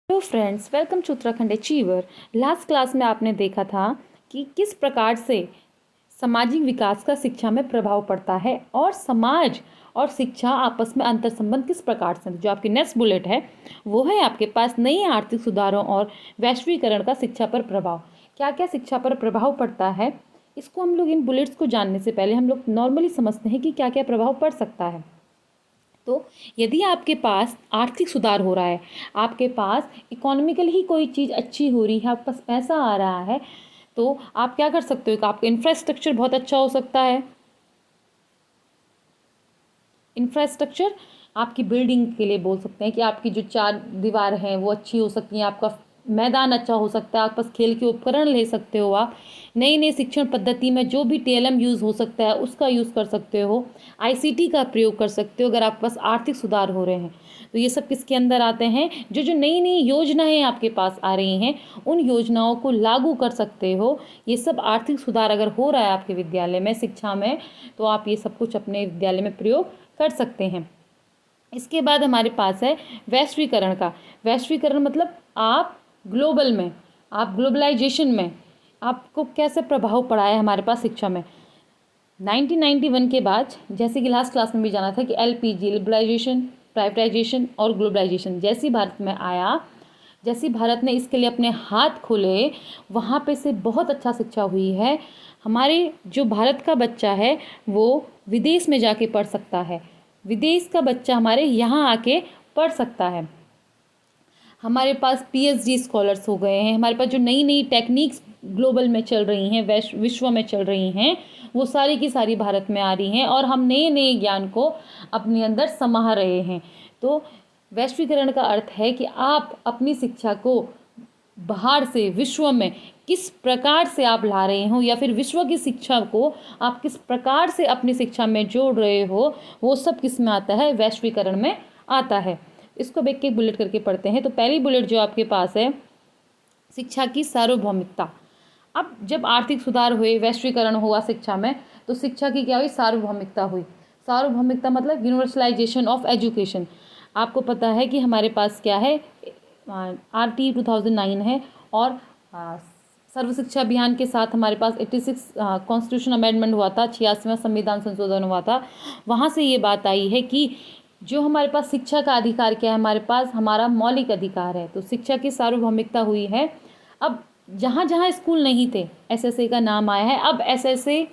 Hello friends, welcome to Uttarakhand achiever. Last class में आपने देखा था कि किस प्रकार से सामाजिक विकास का शिक्षा में प्रभाव पड़ता है और समाज और शिक्षा आपस में अंतर संबंध किस प्रकार से। जो आपकी नेक्स्ट बुलेट है वो है आपके पास नई आर्थिक सुधारों और वैश्वीकरण का शिक्षा पर प्रभाव। क्या क्या शिक्षा पर प्रभाव पड़ता है, इसको हम लोग इन बुलेट्स को जानने से पहले हम लोग नॉर्मली समझते हैं कि क्या क्या प्रभाव पड़ सकता है। तो यदि आपके पास आर्थिक सुधार हो रहा है, आपके पास इकोनॉमिकल ही कोई चीज़ अच्छी हो रही है, आपके पास पैसा आ रहा है, तो आप क्या कर सकते हो कि आपका इंफ्रास्ट्रक्चर बहुत अच्छा हो सकता है। इंफ्रास्ट्रक्चर आपकी बिल्डिंग के लिए बोल सकते हैं कि आपकी जो चार दीवार हैं वो अच्छी हो सकती हैं, आपका मैदान अच्छा हो सकता है, आपके पास खेल के उपकरण ले सकते हो, आप नई नई शिक्षण पद्धति में जो भी टीएलएम यूज़ हो सकता है उसका यूज़ कर सकते हो, आईसीटी का प्रयोग कर सकते हो अगर आपके पास आर्थिक सुधार हो रहे हैं। तो ये सब किसके अंदर आते हैं, जो जो नई नई योजनाएं आपके पास आ रही हैं उन योजनाओं को लागू कर सकते हो। ये सब आर्थिक सुधार अगर हो रहा है आपके विद्यालय में, शिक्षा में, तो आप ये सब कुछ अपने विद्यालय में प्रयोग कर सकते हैं। इसके बाद हमारे पास है वैश्वीकरण का। वैश्वीकरण मतलब आप ग्लोबल में, आप ग्लोबलाइजेशन में आपको कैसे प्रभाव पड़ा है हमारे पास शिक्षा में। 1991 के बाद, जैसे कि लास्ट क्लास में भी जाना था कि एलपीजी, लिबरलाइजेशन, प्राइवेटाइजेशन और ग्लोबलाइजेशन जैसी भारत में आया, जैसी भारत ने इसके लिए अपने हाथ खोले, वहाँ पे से बहुत अच्छा शिक्षा हुई है। हमारे जो भारत का बच्चा है वो विदेश में जाके पढ़ सकता है, विदेश का बच्चा हमारे यहाँ आके पढ़ सकता है। हमारे पास पीएचडी स्कॉलर्स हो गए हैं, हमारे पास जो नई नई टेक्निक्स ग्लोबल में चल रही हैं, विश्व में चल रही हैं, वो सारी की सारी भारत में आ रही हैं और हम नए नए ज्ञान को अपने अंदर समा रहे हैं। तो वैश्वीकरण का अर्थ है कि आप अपनी शिक्षा को बाहर से विश्व में किस प्रकार से आप ला रहे हो, या फिर विश्व की शिक्षा को आप किस प्रकार से अपनी शिक्षा में जोड़ रहे हो, वो सब किस में आता है, वैश्वीकरण में आता है। इसको एक एक बुलेट करके पढ़ते हैं। तो पहली बुलेट जो आपके पास है, शिक्षा की सार्वभौमिकता। अब जब आर्थिक सुधार हुए, वैश्वीकरण हुआ शिक्षा में, तो शिक्षा की क्या हुई, सार्वभौमिकता हुई। सार्वभौमिकता मतलब यूनिवर्सलाइजेशन ऑफ एजुकेशन। आपको पता है कि हमारे पास क्या है, RT 2009 है और सर्व शिक्षा अभियान के साथ हमारे पास 86 कॉन्स्टिट्यूशन अमेंडमेंट हुआ था, 86वां संविधान संशोधन हुआ था। वहाँ से ये बात आई है कि जो हमारे पास शिक्षा का अधिकार क्या है, हमारे पास हमारा मौलिक अधिकार है। तो शिक्षा की सार्वभौमिकता हुई है। अब जहाँ जहाँ स्कूल नहीं थे, एसएसए का नाम आया है। अब एसएसए,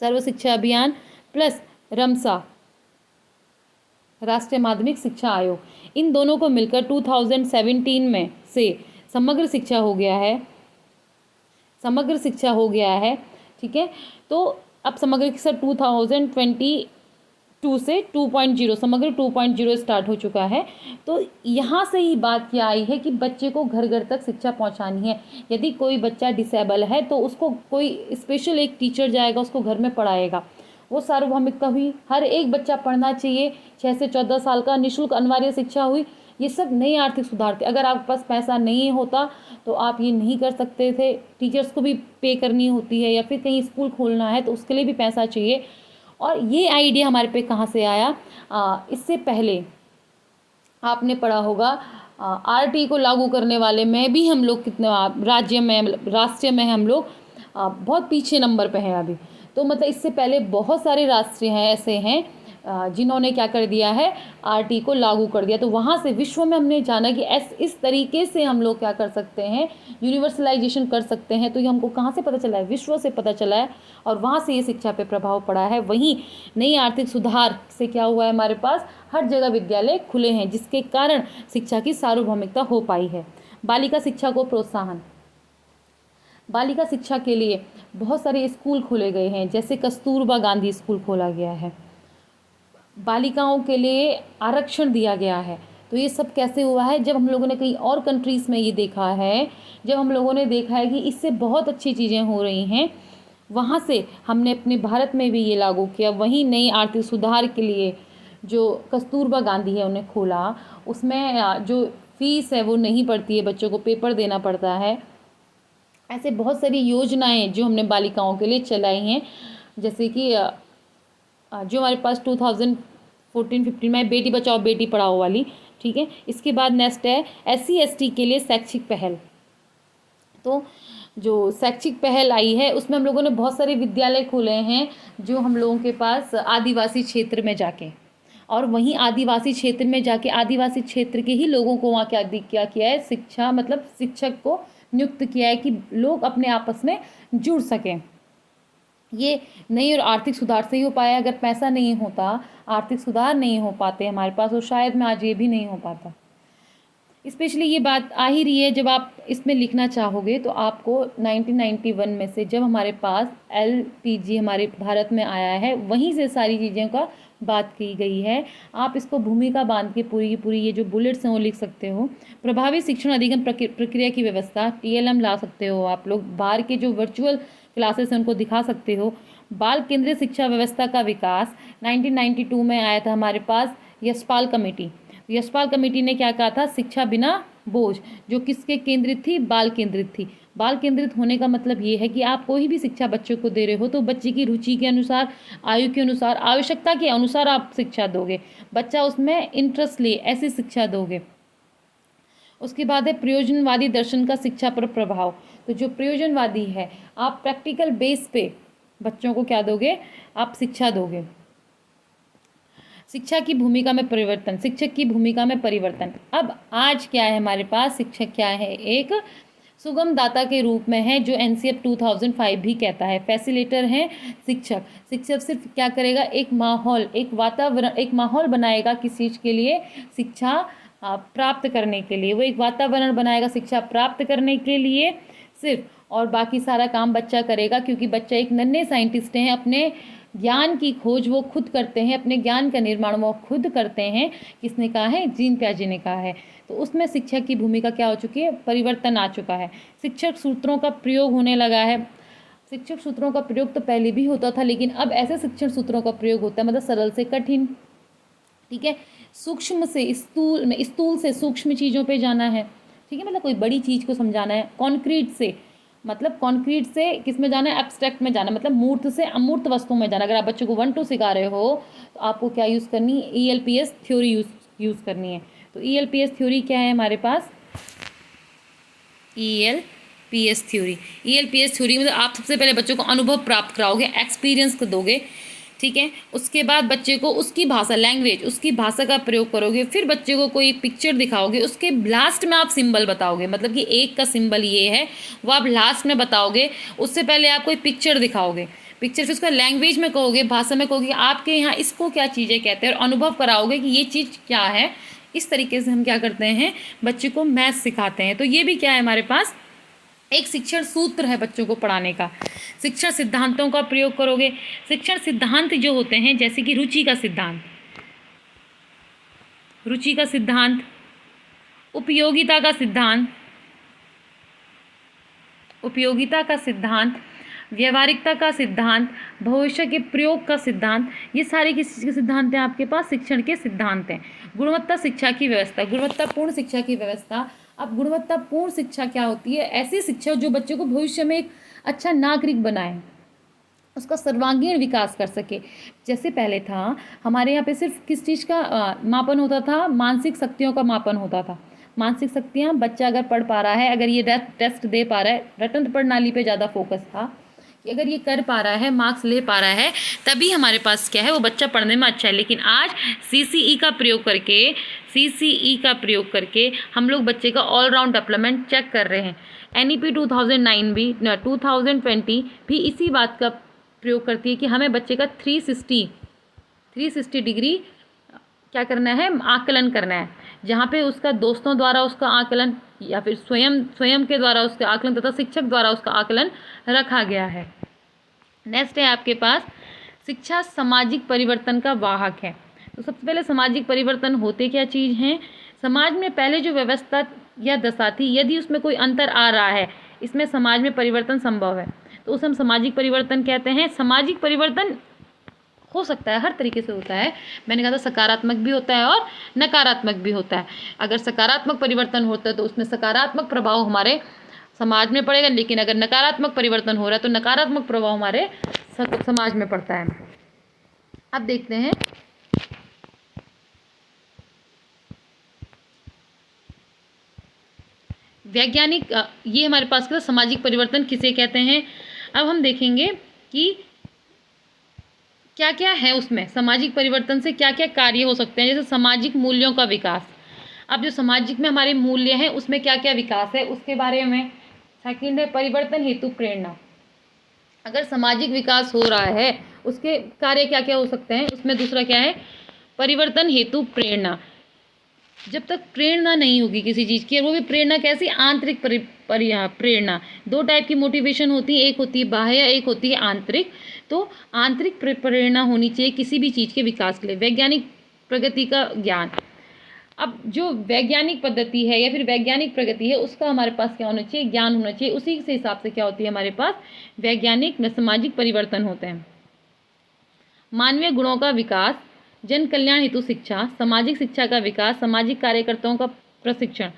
सर्व शिक्षा अभियान प्लस रमसा, राष्ट्रीय माध्यमिक शिक्षा आयोग, इन दोनों को मिलकर 2017 में से समग्र शिक्षा हो गया है, समग्र शिक्षा हो गया है। ठीक है, तो अब समग्र शिक्षा 2022 से 2.0, समग्र 2.0 स्टार्ट हो चुका है। तो यहाँ से ही बात क्या आई है कि बच्चे को घर घर तक शिक्षा पहुँचानी है। यदि कोई बच्चा डिसेबल है तो उसको कोई स्पेशल एक टीचर जाएगा, उसको घर में पढ़ाएगा। वो सार्वभौमिकता हुई, हर एक बच्चा पढ़ना चाहिए, 6 से 14 साल का निःशुल्क अनिवार्य शिक्षा हुई। ये सब नए आर्थिक सुधार थे। अगर आपके पास पैसा नहीं होता तो आप ये नहीं कर सकते थे। टीचर्स को भी पे करनी होती है, या फिर कहीं स्कूल खोलना है तो उसके लिए भी पैसा चाहिए। और ये आइडिया हमारे पे कहाँ से आया, इससे पहले आपने पढ़ा होगा आरटी को लागू करने वाले में भी हम लोग कितने राज्य में, राष्ट्रीय में हम लोग बहुत पीछे नंबर पे हैं अभी। तो मतलब इससे पहले बहुत सारे राष्ट्रीय हैं ऐसे हैं जिन्होंने क्या कर दिया है, आरटी को लागू कर दिया। तो वहाँ से विश्व में हमने जाना कि इस तरीके से हम लोग क्या कर सकते हैं, यूनिवर्सलाइजेशन कर सकते हैं। तो ये हमको कहाँ से पता चला है, विश्व से पता चला है, और वहाँ से ये शिक्षा पे प्रभाव पड़ा है। वहीं नई आर्थिक सुधार से क्या हुआ है, हमारे पास हर जगह विद्यालय खुले हैं, जिसके कारण शिक्षा की सार्वभौमिकता हो पाई है। बालिका शिक्षा को प्रोत्साहन, बालिका शिक्षा के लिए बहुत सारे स्कूल खोले गए हैं, जैसे कस्तूरबा गांधी स्कूल खोला गया है, बालिकाओं के लिए आरक्षण दिया गया है। तो ये सब कैसे हुआ है, जब हम लोगों ने कई और कंट्रीज़ में ये देखा है, जब हम लोगों ने देखा है कि इससे बहुत अच्छी चीज़ें हो रही हैं, वहाँ से हमने अपने भारत में भी ये लागू किया। वहीं नई आर्थिक सुधार के लिए जो कस्तूरबा गांधी है उन्हें खोला, उसमें जो फीस है वो नहीं पड़ती है, बच्चों को पेपर देना पड़ता है। ऐसे बहुत सारी योजनाएं जो हमने बालिकाओं के लिए चलाई हैं, जैसे कि जो हमारे पास 2014-15 में बेटी बचाओ बेटी पढ़ाओ वाली, ठीक है। इसके बाद नेक्स्ट है SC/ST के लिए शैक्षिक पहल। तो जो शैक्षिक पहल आई है उसमें हम लोगों ने बहुत सारे विद्यालय खोले हैं जो हम लोगों के पास आदिवासी क्षेत्र में जाके, और वहीं आदिवासी क्षेत्र में जाके आदिवासी क्षेत्र के ही लोगों को वहाँ क्या किया है, शिक्षा मतलब शिक्षक को नियुक्त किया है कि लोग अपने आपस में जुड़ सकें। ये नहीं और आर्थिक सुधार से ही हो पाया। अगर पैसा नहीं होता, आर्थिक सुधार नहीं हो पाते हमारे पास, और शायद में आज ये भी नहीं हो पाता। स्पेशली ये बात आ ही रही है जब आप इसमें लिखना चाहोगे तो आपको 1991 में से जब हमारे पास LPG हमारे भारत में आया है वहीं से सारी चीज़ों का बात की गई है। आप इसको भूमिका बांध के पूरी की पूरी ये जो बुलेट्स हैं वो लिख सकते हो। प्रभावी शिक्षण अधिगम प्रक्रिया की व्यवस्था TLM ला सकते हो आप लोग। बाहर के जो वर्चुअल क्लासेस हैं उनको दिखा सकते हो। बाल केंद्रीय शिक्षा व्यवस्था का विकास 1992 में आया था हमारे पास यशपाल कमेटी। यशपाल कमेटी ने क्या कहा था, शिक्षा बिना बोझ, जो किसके केंद्रित थी, बाल केंद्रित थी। बाल केंद्रित होने का मतलब ये है कि आप कोई भी शिक्षा बच्चों को दे रहे हो तो बच्चे की रुचि के अनुसार, आयु के अनुसार, आवश्यकता के अनुसार आप शिक्षा दोगे। बच्चा उसमें इंटरेस्ट ले ऐसी शिक्षा दोगे। उसके बाद है प्रयोजनवादी दर्शन का शिक्षा पर प्रभाव। तो जो प्रयोजनवादी है, आप प्रैक्टिकल बेस पे बच्चों को क्या दोगे, आप शिक्षा दोगे। शिक्षा की भूमिका में परिवर्तन, शिक्षक की भूमिका में परिवर्तन। अब आज क्या है हमारे पास, शिक्षक क्या है, एक सुगम दाता के रूप में है, जो NCF 2005 भी कहता है। फैसिलिटेटर हैं शिक्षक। शिक्षक सिर्फ क्या करेगा, एक माहौल, एक वातावरण, एक माहौल बनाएगा किसी चीज़ के लिए, शिक्षा प्राप्त करने के लिए। वो एक वातावरण बनाएगा शिक्षा प्राप्त करने के लिए सिर्फ, और बाकी सारा काम बच्चा करेगा, क्योंकि बच्चा एक नन्हे साइंटिस्ट हैं। अपने ज्ञान की खोज वो खुद करते हैं, अपने ज्ञान का निर्माण वो खुद करते हैं। किसने कहा है, जीन पियाजे ने कहा है। तो उसमें शिक्षक की भूमिका क्या हो चुकी है, परिवर्तन आ चुका है। शिक्षक सूत्रों का प्रयोग होने लगा है। शिक्षक सूत्रों का प्रयोग तो पहले भी होता था, लेकिन अब ऐसे शिक्षण सूत्रों का प्रयोग होता है, मतलब सरल से कठिन, ठीक है, सूक्ष्म से स्थूल में, स्थूल से सूक्ष्म चीज़ों पे जाना है, ठीक है, मतलब कोई बड़ी चीज़ को समझाना है। कॉन्क्रीट से, मतलब कॉन्क्रीट से किस में जाना है, एब्स्ट्रैक्ट में जाना, मतलब मूर्त से अमूर्त वस्तु में जाना। अगर आप बच्चों को 1 2 सिखा रहे हो तो आपको क्या यूज़ करनी है, ELPS थ्योरी यूज़ करनी है। तो ELPS थ्योरी क्या है हमारे पास, ELPS थ्योरी मतलब आप सबसे पहले बच्चों को अनुभव प्राप्त कराओगे, एक्सपीरियंस को दोगे, ठीक है। उसके बाद बच्चे को उसकी भाषा, लैंग्वेज, उसकी भाषा का प्रयोग करोगे। फिर बच्चे को कोई पिक्चर दिखाओगे, उसके लास्ट में आप सिंबल बताओगे, मतलब कि एक का सिंबल ये है, वो आप लास्ट में बताओगे। उससे पहले आप कोई पिक्चर दिखाओगे, पिक्चर फिर उसका लैंग्वेज में कहोगे, भाषा में कहोगे आपके यहाँ इसको क्या चीज़ें कहते हैं, और अनुभव कराओगे कि ये चीज़ क्या है। इस तरीके से हम क्या करते हैं, बच्चे को मैथ सिखाते हैं। तो ये भी क्या है हमारे पास, एक शिक्षण सूत्र है बच्चों को पढ़ाने का। शिक्षण सिद्धांतों का प्रयोग करोगे। शिक्षण सिद्धांत जो होते हैं, जैसे कि रुचि का सिद्धांत, उपयोगिता का सिद्धांत, व्यवहारिकता का सिद्धांत, भविष्य के प्रयोग का सिद्धांत, ये सारे किस के सिद्धांत हैं आपके पास, शिक्षण के सिद्धांत हैं। गुणवत्ता शिक्षा की व्यवस्था, गुणवत्तापूर्ण शिक्षा की व्यवस्था। अब गुणवत्तापूर्ण शिक्षा क्या होती है, ऐसी शिक्षा जो बच्चे को भविष्य में एक अच्छा नागरिक बनाए, उसका सर्वांगीण विकास कर सके। जैसे पहले था हमारे यहाँ पे सिर्फ किस चीज़ का मापन होता था, मानसिक शक्तियों का मापन होता था। मानसिक शक्तियाँ, बच्चा अगर पढ़ पा रहा है, अगर ये टेस्ट दे पा रहा है, रटन प्रणाली पे ज़्यादा फोकस था कि अगर ये कर पा रहा है, मार्क्स ले पा रहा है, तभी हमारे पास क्या है, वो बच्चा पढ़ने में अच्छा है। लेकिन आज CCE का प्रयोग करके हम लोग बच्चे का ऑलराउंड डेवलपमेंट चेक कर रहे हैं। NEP 2009 भी 2020 भी इसी बात का प्रयोग करती है कि हमें बच्चे का 360 डिग्री क्या करना है, आकलन करना है। जहाँ पे उसका दोस्तों द्वारा उसका आकलन, या फिर स्वयं के द्वारा उसका आकलन, तथा शिक्षक द्वारा उसका आकलन रखा गया है। नेक्स्ट है आपके पास, शिक्षा सामाजिक परिवर्तन का वाहक है। तो सबसे पहले सामाजिक परिवर्तन होते क्या चीज़ हैं, समाज में पहले जो व्यवस्था या दशा थी, यदि उसमें कोई अंतर आ रहा है, इसमें समाज में परिवर्तन संभव है, तो उसे हम सामाजिक परिवर्तन कहते हैं। सामाजिक परिवर्तन हो सकता है, हर तरीके से होता है। मैंने कहा था सकारात्मक भी होता है और नकारात्मक भी होता है। अगर सकारात्मक परिवर्तन होता है तो उसमें सकारात्मक प्रभाव हमारे समाज में पड़ेगा, लेकिन अगर नकारात्मक परिवर्तन हो रहा है तो नकारात्मक प्रभाव हमारे समाज में पड़ता है। अब देखते हैं वैज्ञानिक ये हमारे पास का सामाजिक परिवर्तन किसे कहते हैं। अब हम देखेंगे कि क्या क्या है उसमें, सामाजिक परिवर्तन से क्या क्या कार्य हो सकते हैं। जैसे सामाजिक मूल्यों का विकास, अब जो सामाजिक में हमारे मूल्य हैं उसमें क्या क्या विकास है उसके बारे में। सेकंड है परिवर्तन हेतु प्रेरणा, अगर सामाजिक विकास हो रहा है उसके कार्य क्या क्या हो सकते हैं उसमें। दूसरा क्या है परिवर्तन हेतु प्रेरणा, जब तक प्रेरणा नहीं होगी किसी चीज़ की, और वो भी प्रेरणा कैसी, आंतरिक प्रेरणा। दो टाइप की मोटिवेशन होती है, एक होती है बाह्य, एक होती है आंतरिक। तो आंतरिक प्रेरणा होनी चाहिए किसी भी चीज़ के विकास के लिए। वैज्ञानिक प्रगति का ज्ञान, अब जो वैज्ञानिक पद्धति है या फिर वैज्ञानिक प्रगति है उसका हमारे पास क्या होना चाहिए, ज्ञान होना चाहिए। उसी के हिसाब से क्या होती है हमारे पास वैज्ञानिक में सामाजिक परिवर्तन होते हैं। मानवीय गुणों का विकास, जन कल्याण हेतु शिक्षा, सामाजिक शिक्षा का विकास, सामाजिक कार्यकर्ताओं का प्रशिक्षण।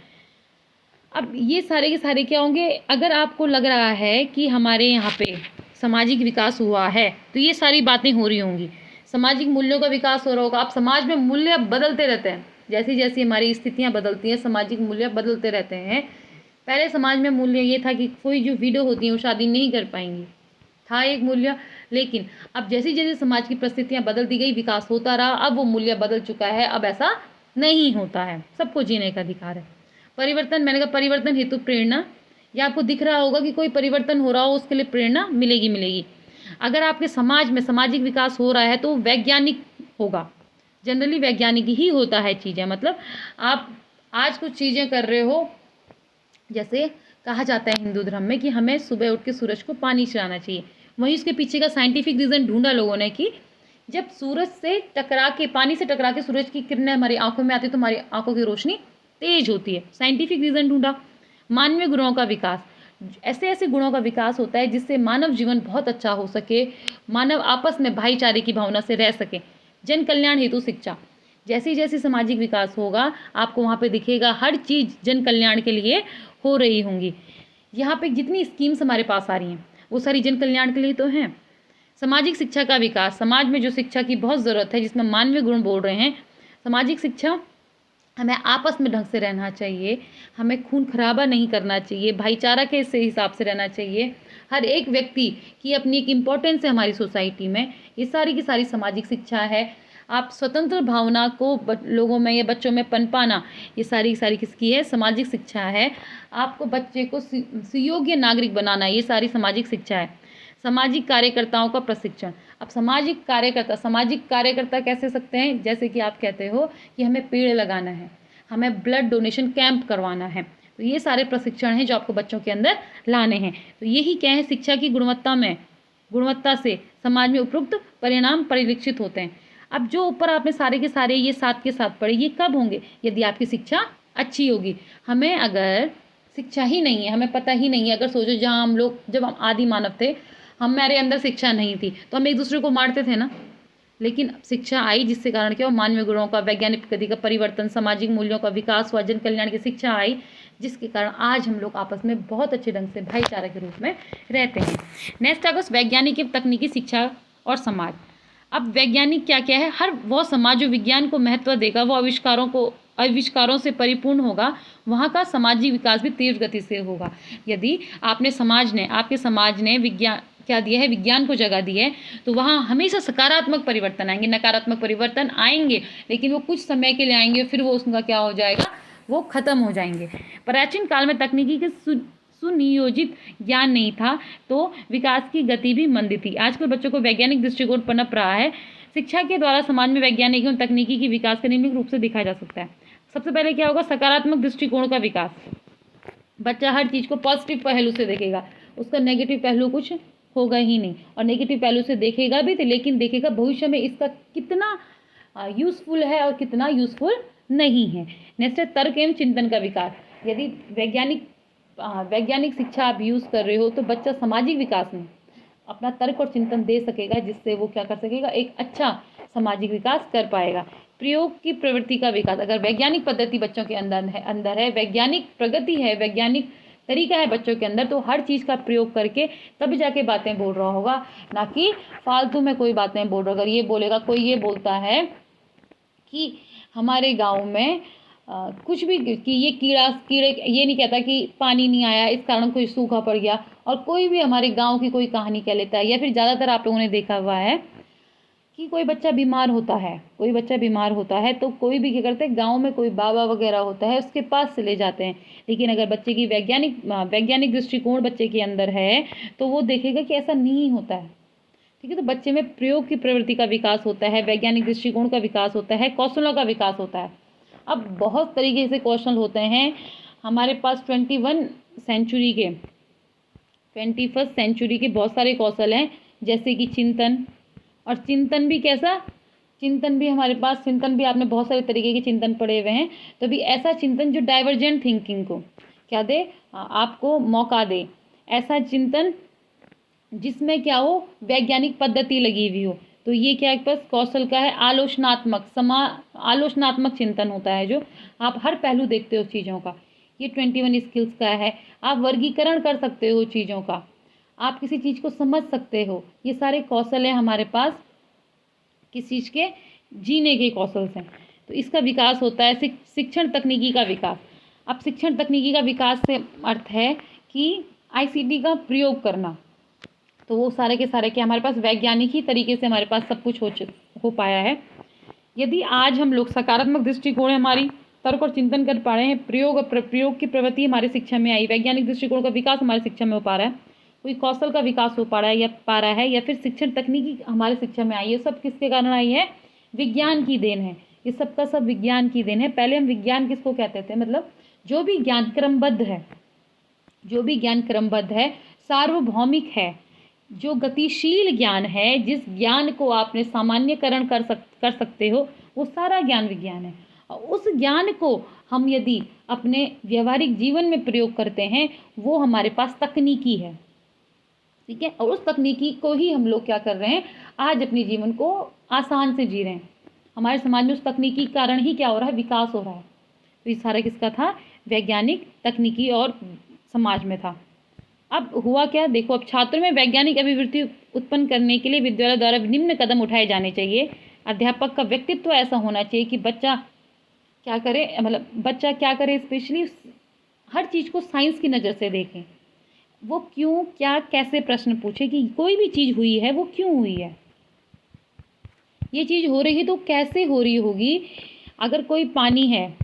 अब ये सारे के सारे क्या होंगे, अगर आपको लग रहा है कि हमारे यहाँ पे सामाजिक विकास हुआ है तो ये सारी बातें हो रही होंगी। सामाजिक मूल्यों का विकास हो रहा होगा। अब समाज में मूल्य बदलते रहते हैं, जैसी जैसी हमारी स्थितियाँ बदलती हैं सामाजिक मूल्य बदलते रहते हैं। पहले समाज में मूल्य ये था कि कोई जो विडो होती है वो शादी नहीं कर पाएंगी, था एक मूल्य। लेकिन अब जैसे जैसे समाज की परिस्थितियां बदलती गई, विकास होता रहा, अब वो मूल्य बदल चुका है। अब ऐसा नहीं होता है, सबको जीने का अधिकार है। परिवर्तन, मैंने कहा परिवर्तन हेतु प्रेरणा, या आपको दिख रहा होगा कि कोई परिवर्तन हो रहा हो उसके लिए प्रेरणा मिलेगी मिलेगी। अगर आपके समाज में सामाजिक विकास हो रहा है तो वैज्ञानिक होगा, जनरली वैज्ञानिक ही होता है चीज़ें। मतलब आप आज कुछ चीज़ें कर रहे हो, जैसे कहा जाता है हिंदू धर्म में कि हमें सुबह उठ के सूरज को पानी चढ़ाना चाहिए, वहीं उसके पीछे का साइंटिफिक रीज़न ढूंढा लोगों ने कि जब सूरज से टकरा के, पानी से टकरा के सूरज की किरणें हमारी आंखों में आती है तो हमारी आंखों की रोशनी तेज होती है। साइंटिफिक रीज़न ढूंढा। मानवीय गुणों का विकास, ऐसे ऐसे गुणों का विकास होता है जिससे मानव जीवन बहुत अच्छा हो सके, मानव आपस में भाईचारे की भावना से रह सके। जन कल्याण हेतु शिक्षा, जैसे जैसे सामाजिक विकास होगा आपको वहाँ पे दिखेगा हर चीज़ जन कल्याण के लिए हो रही होंगी। यहाँ पे जितनी स्कीम्स हमारे पास आ रही हैं वो सारी जन कल्याण के लिए तो हैं। सामाजिक शिक्षा का विकास, समाज में जो शिक्षा की बहुत ज़रूरत है जिसमें मानवीय गुण बोल रहे हैं। सामाजिक शिक्षा, हमें आपस में ढंग से रहना चाहिए, हमें खून खराबा नहीं करना चाहिए, भाईचारा के से हिसाब से रहना चाहिए। हर एक व्यक्ति की अपनी एक इम्पोर्टेंस है हमारी सोसाइटी में। ये सारी की सारी सामाजिक शिक्षा है। आप स्वतंत्र भावना को लोगों में या बच्चों में पनपाना, ये सारी सारी किसकी है, सामाजिक शिक्षा है। आपको बच्चे को सुयोग्य नागरिक बनाना, ये सारी सामाजिक शिक्षा है। सामाजिक कार्यकर्ताओं का प्रशिक्षण, अब सामाजिक कार्यकर्ता कैसे सकते हैं, जैसे कि आप कहते हो कि हमें पेड़ लगाना है, हमें ब्लड डोनेशन कैंप करवाना है, तो ये सारे प्रशिक्षण हैं जो आपको बच्चों के अंदर लाने हैं। तो यही क्या है, शिक्षा की गुणवत्ता से समाज में उपयुक्त परिणाम परिलक्षित होते हैं। अब जो ऊपर आपने सारे के सारे ये साथ के साथ पढ़े, ये कब होंगे, यदि आपकी शिक्षा अच्छी होगी। हमें अगर शिक्षा ही नहीं है, हमें पता ही नहीं है, अगर सोचो जहाँ हम लोग, जब हम आदि मानव थे, हमारे अंदर शिक्षा नहीं थी तो हम एक दूसरे को मारते थे ना। लेकिन शिक्षा आई जिससे कारण क्या, मानवीय गुणों का, वैज्ञानिक प्रगति का परिवर्तन, सामाजिक मूल्यों का विकास हुआ, जन कल्याण की शिक्षा आई, जिसके कारण आज हम लोग आपस में बहुत अच्छे ढंग से भाईचारा के रूप में रहते हैं। नेक्स्ट आगे वैज्ञानिक एवं तकनीकी शिक्षा और समाज। अब वैज्ञानिक क्या क्या है, हर वो समाज जो विज्ञान को महत्व देगा, वो आविष्कारों से परिपूर्ण होगा, वहाँ का सामाजिक विकास भी तीव्र गति से होगा। यदि आपके समाज ने विज्ञान क्या दिया है, विज्ञान को जगह दी है, तो वहाँ हमेशा सकारात्मक परिवर्तन आएंगे। नकारात्मक परिवर्तन आएंगे लेकिन वो कुछ समय के लिए आएंगे, फिर वो उसका क्या हो जाएगा, वो खत्म हो जाएंगे। प्राचीन काल में तकनीकी के सुनियोजित ज्ञान नहीं था तो विकास की गति भी मंदी थी। आजकल बच्चों को वैज्ञानिक दृष्टिकोण पनप रहा है। शिक्षा के द्वारा समाज में वैज्ञानिक एवं तकनीकी की विकास का निम्नलिखित रूप से दिखाया जा सकता है। सबसे पहले क्या होगा, सकारात्मक दृष्टिकोण का विकास। बच्चा हर चीज़ को पॉजिटिव पहलू से देखेगा, उसका नेगेटिव पहलू कुछ होगा ही नहीं, और नेगेटिव पहलू से देखेगा भी तो, लेकिन देखेगा भविष्य में इसका कितना यूज़फुल है और कितना यूज़फुल नहीं है। नेक्स्ट है तर्क एवं चिंतन का विकास। यदि वैज्ञानिक शिक्षा आप यूज़ कर रहे हो तो बच्चा सामाजिक विकास में अपना तर्क और चिंतन दे सकेगा, जिससे वो क्या कर सकेगा, एक अच्छा सामाजिक विकास कर पाएगा। प्रयोग की प्रवृत्ति का विकास, अगर वैज्ञानिक पद्धति बच्चों के अंदर है, वैज्ञानिक प्रगति है, वैज्ञानिक तरीका है बच्चों के अंदर, तो हर चीज़ का प्रयोग करके तभी जाके बातें बोल रहा होगा, ना कि फालतू में कोई बातें बोल रहा। अगर ये बोलेगा, कोई ये बोलता है कि हमारे गाँव में कुछ भी कि ये कीड़े ये नहीं कहता कि पानी नहीं आया इस कारण कोई सूखा पड़ गया। और कोई भी हमारे गांव की कोई कहानी कह लेता है, या फिर ज़्यादातर आप लोगों ने देखा हुआ है कि कोई बच्चा बीमार होता है, कोई बच्चा बीमार होता है तो कोई भी क्या करते हैं, गांव में कोई बाबा वगैरह होता है उसके पास से ले जाते हैं। लेकिन अगर बच्चे की वैज्ञानिक दृष्टिकोण बच्चे के अंदर है तो वो देखेगा कि ऐसा नहीं होता है। ठीक है, तो बच्चे में प्रयोग की प्रवृत्ति का विकास होता है, वैज्ञानिक दृष्टिकोण का विकास होता है, कौशलों का विकास होता है। अब बहुत तरीके से कौशल होते हैं हमारे पास 21st सेंचुरी के बहुत सारे कौशल हैं, जैसे कि चिंतन। और चिंतन भी कैसा, चिंतन भी हमारे पास, चिंतन भी आपने बहुत सारे तरीके के चिंतन पढ़े हुए हैं। तो भी ऐसा चिंतन जो डाइवर्जेंट थिंकिंग को क्या दे, आपको मौका दे, ऐसा चिंतन जिसमें क्या हो, वैज्ञानिक पद्धति लगी हुई हो। तो ये क्या एक पास कौशल का है, आलोचनात्मक चिंतन होता है, जो आप हर पहलू देखते हो चीज़ों का। ये 21 स्किल्स का है। आप वर्गीकरण कर सकते हो चीज़ों का, आप किसी चीज़ को समझ सकते हो। ये सारे कौशल हैं हमारे पास, किस चीज़ के, जीने के कौशल हैं। तो इसका विकास होता है शिक्षण तकनीकी का विकास। अब शिक्षण तकनीकी का विकास से अर्थ है कि ICT का प्रयोग करना। तो वो सारे के सारे के हमारे पास वैज्ञानिक ही तरीके से हमारे पास सब कुछ हो पाया है। यदि आज हम लोग सकारात्मक दृष्टिकोण हमारी तर्क और चिंतन कर पा रहे हैं, प्रयोग की प्रवृत्ति हमारी शिक्षा में आई, वैज्ञानिक दृष्टिकोण का विकास हमारी शिक्षा में हो पा रहा है, कोई कौशल का विकास हो पा रहा है या फिर शिक्षण तकनीकी हमारे शिक्षा में आई है, सब किसके कारण आई है, विज्ञान की देन है। ये सब का सब विज्ञान की देन है। पहले हम विज्ञान किसको कहते थे, मतलब जो भी ज्ञान क्रमबद्ध है, सार्वभौमिक है, जो गतिशील ज्ञान है, जिस ज्ञान को आपने सामान्यकरण कर सकते हो, वो सारा ज्ञान विज्ञान है। और उस ज्ञान को हम यदि अपने व्यवहारिक जीवन में प्रयोग करते हैं, वो हमारे पास तकनीकी है। ठीक है, और उस तकनीकी को ही हम लोग क्या कर रहे हैं, आज अपने जीवन को आसान से जी रहे हैं। हमारे समाज में उस तकनीकी के कारण ही क्या हो रहा है, विकास हो रहा है। तो ये सारा किसका था, वैज्ञानिक, तकनीकी और समाज में था। अब हुआ क्या, देखो, अब छात्रों में वैज्ञानिक अभिवृत्ति उत्पन्न करने के लिए विद्यालय द्वारा निम्न कदम उठाए जाने चाहिए। अध्यापक का व्यक्तित्व ऐसा होना चाहिए कि बच्चा क्या करे, मतलब बच्चा क्या करे, स्पेशली हर चीज़ को साइंस की नज़र से देखें। वो क्यों, क्या, कैसे प्रश्न पूछे कि कोई भी चीज़ हुई है वो क्यों हुई है, ये चीज़ हो रही है तो कैसे हो रही होगी। अगर कोई पानी है,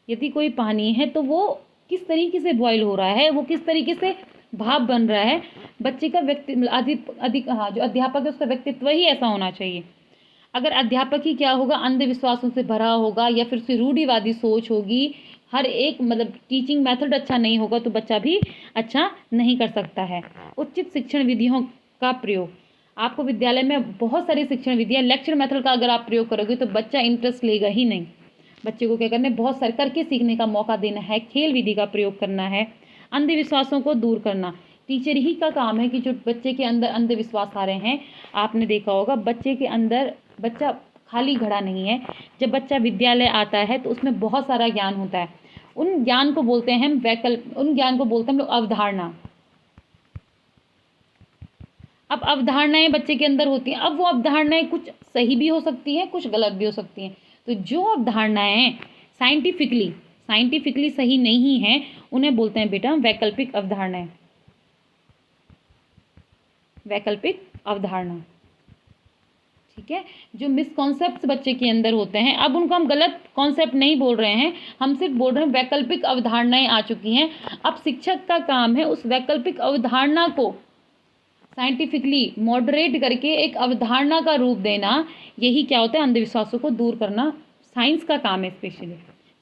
यदि कोई पानी है तो वो किस तरीके से बॉयल हो रहा है, वो किस तरीके से भाप बन रहा है। बच्चे का जो अध्यापक है उसका व्यक्तित्व ही ऐसा होना चाहिए। अगर अध्यापक ही क्या होगा, अंधविश्वासों से भरा होगा या फिर उसकी रूढ़िवादी सोच होगी, हर एक मतलब टीचिंग मेथड अच्छा नहीं होगा, तो बच्चा भी अच्छा नहीं कर सकता है। उचित शिक्षण विधियों का प्रयोग, आपको विद्यालय में बहुत सारी शिक्षण विधियाँ, लेक्चर मेथड का अगर आप प्रयोग करोगे तो बच्चा इंटरेस्ट लेगा ही नहीं। बच्चे को क्या करना है, बहुत सारे करके सीखने का मौका देना है, खेल विधि का प्रयोग करना है, अंधविश्वासों को दूर करना। टीचर ही का काम है कि जो बच्चे के अंदर अंधविश्वास आ रहे हैं, आपने देखा होगा बच्चे के अंदर, बच्चा खाली घड़ा नहीं है। जब बच्चा विद्यालय आता है तो उसमें बहुत सारा ज्ञान होता है। उन ज्ञान को बोलते हैं हम लोग अवधारणा। अब अवधारणाएं बच्चे के अंदर होती हैं। अब वो अवधारणाएं कुछ सही भी हो सकती हैं, कुछ गलत भी हो सकती हैं। तो जो अवधारणाएं साइंटिफिकली सही नहीं हैं, उन्हें बोलते हैं बेटा वैकल्पिक अवधारणाएं। वैकल्पिक अवधारणा, ठीक है। जो मिसकॉन्सेप्ट्स बच्चे के अंदर होते हैं, अब उनको हम गलत कॉन्सेप्ट नहीं बोल रहे हैं, हम सिर्फ बोल रहे हैं वैकल्पिक अवधारणाएं आ चुकी हैं। अब शिक्षक का काम है उस वैकल्पिक अवधारणा को साइंटिफिकली मॉडरेट करके एक अवधारणा का रूप देना। यही क्या होता है, अंधविश्वासों को दूर करना साइंस का काम है। स्पेशली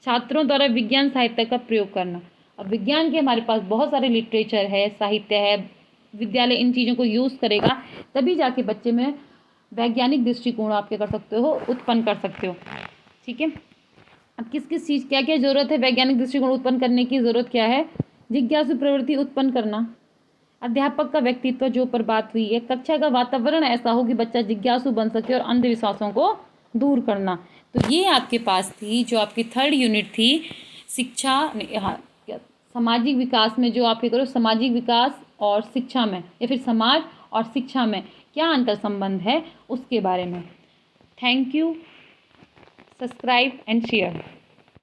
छात्रों द्वारा विज्ञान साहित्य का प्रयोग करना। अब विज्ञान के हमारे पास बहुत सारे लिटरेचर है, साहित्य है, विद्यालय इन चीज़ों को यूज़ करेगा तभी जाके बच्चे में वैज्ञानिक दृष्टिकोण आप क्या कर सकते हो, उत्पन्न कर सकते हो। ठीक है, अब किस किस चीज़ क्या क्या ज़रूरत है वैज्ञानिक दृष्टिकोण उत्पन्न करने की, ज़रूरत क्या है, जिज्ञासु प्रवृत्ति उत्पन्न करना। अध्यापक का व्यक्तित्व जो पर बात हुई है, कक्षा का वातावरण ऐसा हो कि बच्चा जिज्ञासु बन सके और अंधविश्वासों को दूर करना। तो ये आपके पास थी जो आपकी 3rd यूनिट थी शिक्षा, हाँ, सामाजिक विकास में। जो आपके करो सामाजिक विकास और शिक्षा में, या फिर समाज और शिक्षा में क्या अंतर संबंध है, उसके बारे में। Thank you, subscribe and share.